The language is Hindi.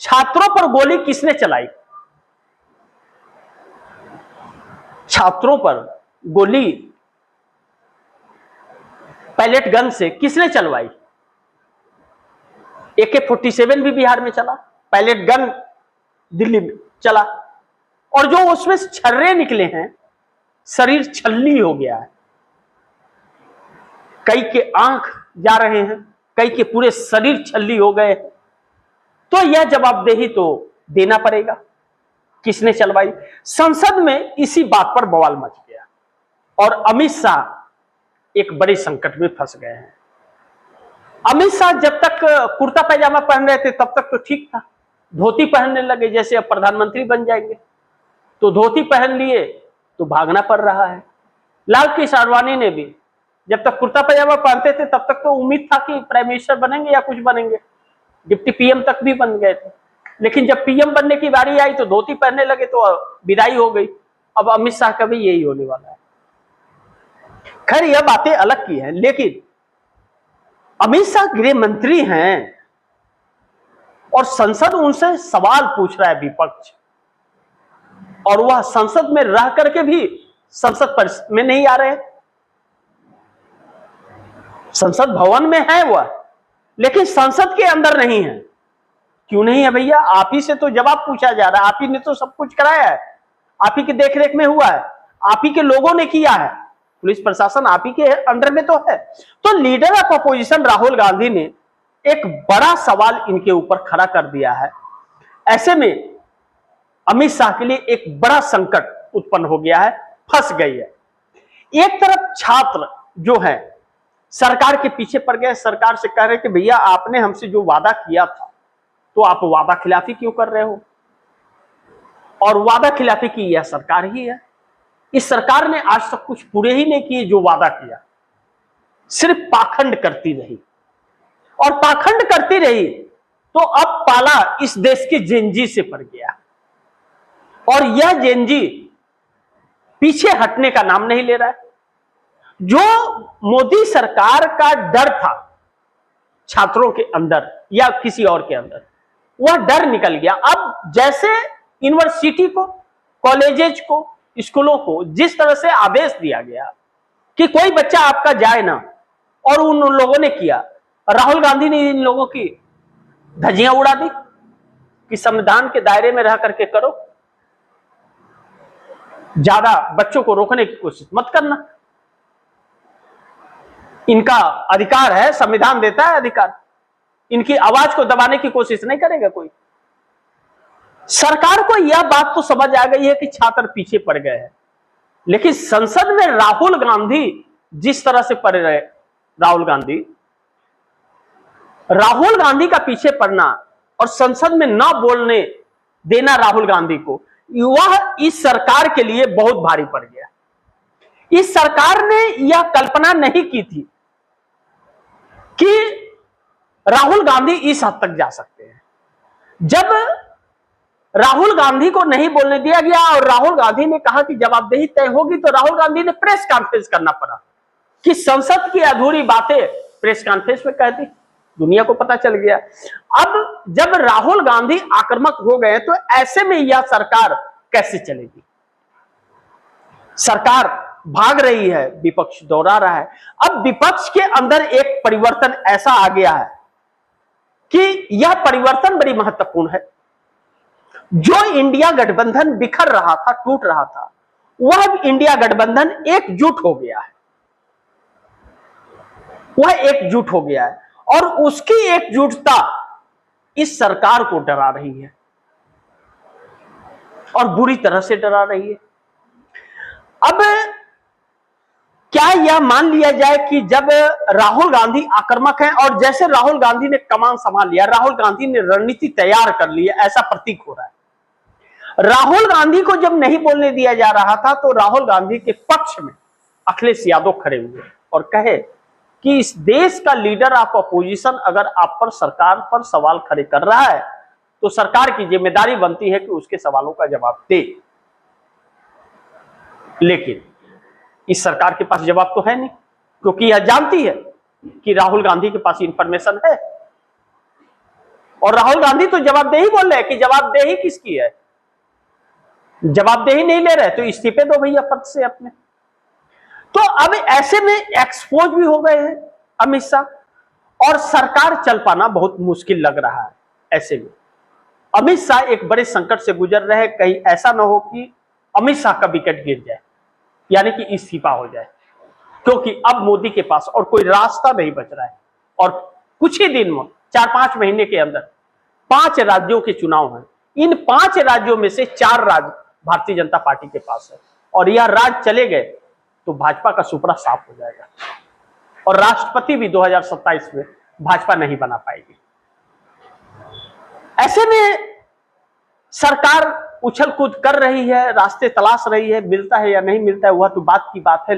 छात्रों पर गोली किसने चलाई? छात्रों पर गोली पैलेट गन से किसने चलवाई? AK-47 भी बिहार में चला, पैलेट गन दिल्ली में चला, और जो उसमें छर्रे निकले हैं, शरीर छल्ली हो गया है। कई के आंख जा रहे हैं, कई के पूरे शरीर छल्ली हो गए। तो यह जवाबदेही तो देना पड़ेगा, किसने चलवाई? संसद में इसी बात पर बवाल मच गया और अमित शाह एक बड़े संकट में फंस गए हैं। अमित शाह जब तक कुर्ता पैजामा पहन रहे थे तब तक तो ठीक था, धोती पहनने लगे, जैसे अब प्रधानमंत्री बन जाएंगे तो धोती पहन लिए तो भागना पड़ रहा है। लालकृष्ण आडवाणी ने भी जब तक कुर्ता पैजामा पहनते थे तब तक तो उम्मीद था कि प्राइम मिनिस्टर बनेंगे या कुछ बनेंगे, डिप्टी PM तक भी बन गए थे। लेकिन जब PM बनने की बारी आई तो धोती पहनने लगे तो विदाई हो गई। अब अमित शाह का भी यही होने वाला है। खैर यह बातें अलग की हैं, लेकिन अमित शाह गृह मंत्री हैं और संसद उनसे सवाल पूछ रहा है विपक्ष, और वह संसद में रह करके भी संसद परिसर में नहीं आ रहे। संसद भवन में है वह, लेकिन संसद के अंदर नहीं है। क्यों नहीं है भैया? आप ही से तो जवाब पूछा जा रहा है, आप ही ने तो सब कुछ कराया है, आप ही की देखरेख में हुआ है, आप ही के लोगों ने किया है, पुलिस प्रशासन आप ही के अंडर में तो है। तो leader of opposition Rahul Gandhi ने एक बड़ा सवाल इनके ऊपर खड़ा कर दिया है। ऐसे में अमित शाह के लिए एक बड़ा संकट उत्पन्न हो गया है, फंस गई है। एक तरफ छात्र जो है सरकार के पीछे पड़ गए, सरकार से कह रहे कि भैया आपने हमसे जो वादा किया था तो आप वादा खिलाफी क्यों कर रहे हो? और वादा खिलाफी की यह सरकार ही है। इस सरकार ने आज तक कुछ पूरे ही नहीं किए जो वादा किया, सिर्फ पाखंड करती रही, और पाखंड करती रही तो अब पाला इस देश के जेनजी से पड़ गया, और यह जेनजी पीछे हटने का नाम नहीं ले रहा है। जो मोदी सरकार का डर था छात्रों के अंदर या किसी और के अंदर, वह डर निकल गया। अब जैसे यूनिवर्सिटी को, कॉलेजेज को, स्कूलों को जिस तरह से आदेश दिया गया कि कोई बच्चा आपका जाए ना, और उन लोगों ने किया, राहुल गांधी ने इन लोगों की धज्जियां उड़ा दी कि संविधान के दायरे में रह करके करो, ज्यादा बच्चों को रोकने की कोशिश मत करना, इनका अधिकार है, संविधान देता है अधिकार, इनकी आवाज को दबाने की कोशिश नहीं करेगा कोई। सरकार को यह बात तो समझ आ गई है कि छात्र पीछे पड़ गए हैं, लेकिन संसद में राहुल गांधी जिस तरह से पड़ रहे, राहुल गांधी का पीछे पड़ना और संसद में न बोलने देना राहुल गांधी को, वह इस सरकार के लिए बहुत भारी पड़ गया। इस सरकार ने यह कल्पना नहीं की थी कि राहुल गांधी इस हद तक जा सकते हैं। जब राहुल गांधी को नहीं बोलने दिया गया और राहुल गांधी ने कहा कि जवाबदेही तय होगी, तो राहुल गांधी ने प्रेस कॉन्फ्रेंस करना पड़ा कि संसद की अधूरी बातें प्रेस कॉन्फ्रेंस में कह दी, दुनिया को पता चल गया। अब जब राहुल गांधी आक्रामक हो गए तो ऐसे में यह सरकार कैसे चलेगी? सरकार भाग रही है, विपक्ष दौड़ा रहा है। अब विपक्ष के अंदर एक परिवर्तन ऐसा आ गया है कि यह परिवर्तन बड़ी महत्वपूर्ण है। जो इंडिया गठबंधन बिखर रहा था, टूट रहा था, वह इंडिया गठबंधन एकजुट हो गया है, वह एकजुट हो गया है, और उसकी एकजुटता इस सरकार को डरा रही है और बुरी तरह से डरा रही है। अब क्या यह मान लिया जाए कि जब राहुल गांधी आक्रामक हैं और जैसे राहुल गांधी ने कमान संभाल लिया, राहुल गांधी ने रणनीति तैयार कर ली है, ऐसा प्रतीक हो रहा है। राहुल गांधी को जब नहीं बोलने दिया जा रहा था तो राहुल गांधी के पक्ष में अखिलेश यादव खड़े हुए और कहे कि इस देश का लीडर ऑफ अपोजिशन अगर आप पर, सरकार पर सवाल खड़े कर रहा है तो सरकार की जिम्मेदारी बनती है कि उसके सवालों का जवाब दे। लेकिन इस सरकार के पास जवाब तो है नहीं, क्योंकि यह जानती है कि राहुल गांधी के पास इंफॉर्मेशन है। और राहुल गांधी तो जवाबदेही बोल रहे हैं कि जवाबदेही किसकी है, जवाबदेही नहीं ले रहे तो इस्तीफे दो भैया पद से अपने। तो अब ऐसे में एक्सपोज भी हो गए हैं अमित शाह और सरकार चल पाना बहुत मुश्किल लग रहा है। ऐसे में अमित शाह एक बड़े संकट से गुजर रहे हैं, कहीं ऐसा ना हो कि अमित शाह का विकेट गिर जाए यानी कि इस्तीफा हो जाए, क्योंकि अब मोदी के पास और कोई रास्ता नहीं बच रहा है। और कुछ ही दिन में 4-5 महीने के अंदर 5 राज्यों के चुनाव हैं। इन 5 राज्यों में से 4 राज्य भारतीय जनता पार्टी के पास है और यह राज्य चले गए तो भाजपा का सुपड़ा साफ हो जाएगा और राष्ट्रपति भी 2027 में भाजपा नहीं बना पाएगी। ऐसे में सरकार उछल कूद कर रही है, रास्ते तलाश रही है, मिलता है या नहीं मिलता है वह तो बात की बात है।